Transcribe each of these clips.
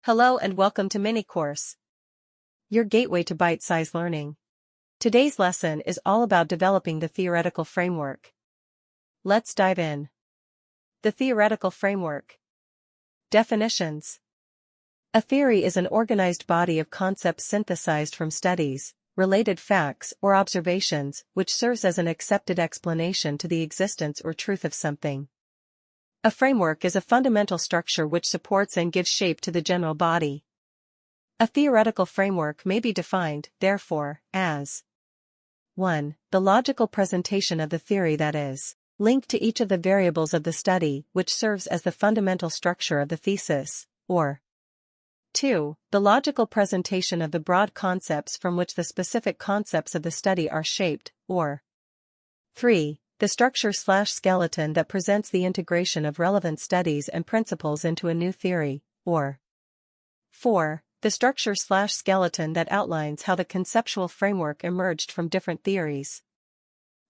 Hello and welcome to Mini Course, your gateway to bite-sized learning. Today's lesson is all about developing the theoretical framework. Let's dive in. The theoretical framework. Definitions. A theory is an organized body of concepts synthesized from studies, related facts or observations, which serves as an accepted explanation to the existence or truth of something. A framework is a fundamental structure which supports and gives shape to the general body. A theoretical framework may be defined, therefore, as 1. The logical presentation of the theory that is linked to each of the variables of the study, which serves as the fundamental structure of the thesis, or 2. The logical presentation of the broad concepts from which the specific concepts of the study are shaped, or 3. The structure/skeleton that presents the integration of relevant studies and principles into a new theory, or 4. The structure/skeleton that outlines how the conceptual framework emerged from different theories.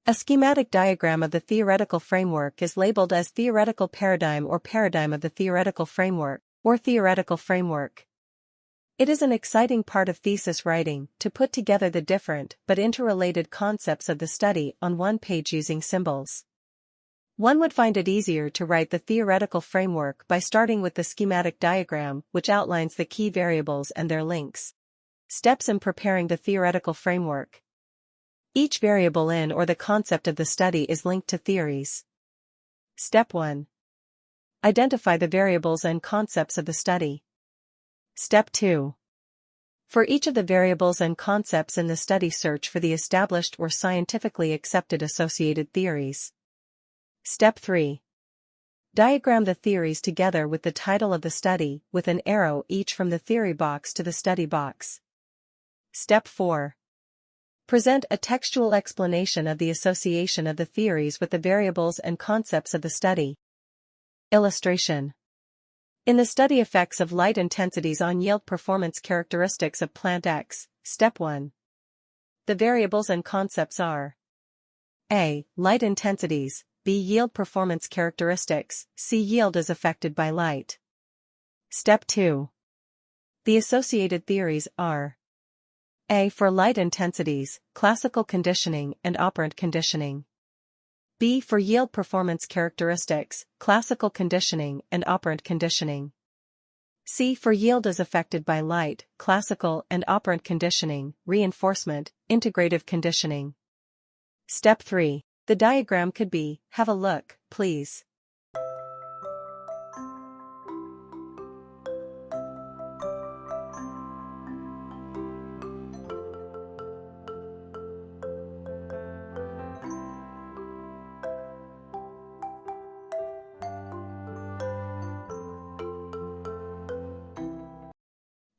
A schematic diagram of the theoretical framework is labeled as theoretical paradigm or paradigm of the theoretical framework, or theoretical framework. It is an exciting part of thesis writing to put together the different but interrelated concepts of the study on one page using symbols. One would find it easier to write the theoretical framework by starting with the schematic diagram, which outlines the key variables and their links. Steps in preparing the theoretical framework. Each variable in or the concept of the study is linked to theories. Step 1. Identify the variables and concepts of the study. Step 2. For each of the variables and concepts in the study, search for the established or scientifically accepted associated theories. Step 3. Diagram the theories together with the title of the study, with an arrow each from the theory box to the study box. Step 4. Present a textual explanation of the association of the theories with the variables and concepts of the study. Illustration. In the study effects of light intensities on yield performance characteristics of plant X, Step 1. The variables and concepts are A. Light intensities, B. Yield performance characteristics, C. Yield is affected by light. Step 2. The associated theories are A. For light intensities, classical conditioning and operant conditioning. B. For yield performance characteristics, classical conditioning and operant conditioning. C. For yield is affected by light, classical and operant conditioning, reinforcement, integrative conditioning. Step 3. The diagram could be, have a look, please.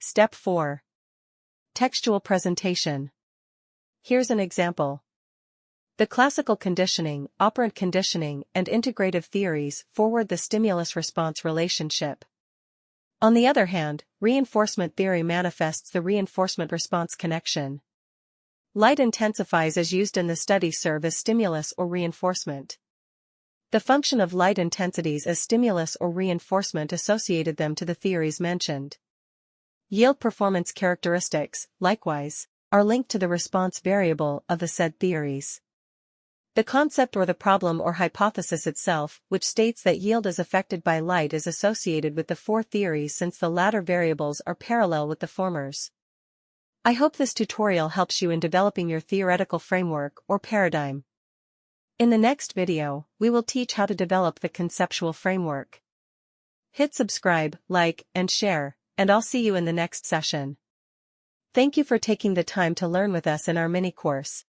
Step 4. Textual presentation. Here's an example. The classical conditioning, operant conditioning, and integrative theories forward the stimulus-response relationship. On the other hand, reinforcement theory manifests the reinforcement-response connection. Light intensifies as used in the study serve as stimulus or reinforcement. The function of light intensities as stimulus or reinforcement associated them to the theories mentioned. Yield performance characteristics, likewise, are linked to the response variable of the said theories. The concept or the problem or hypothesis itself, which states that yield is affected by light, is associated with the four theories since the latter variables are parallel with the formers. I hope this tutorial helps you in developing your theoretical framework or paradigm. In the next video, we will teach how to develop the conceptual framework. Hit subscribe, like, and share, and I'll see you in the next session. Thank you for taking the time to learn with us in our mini course.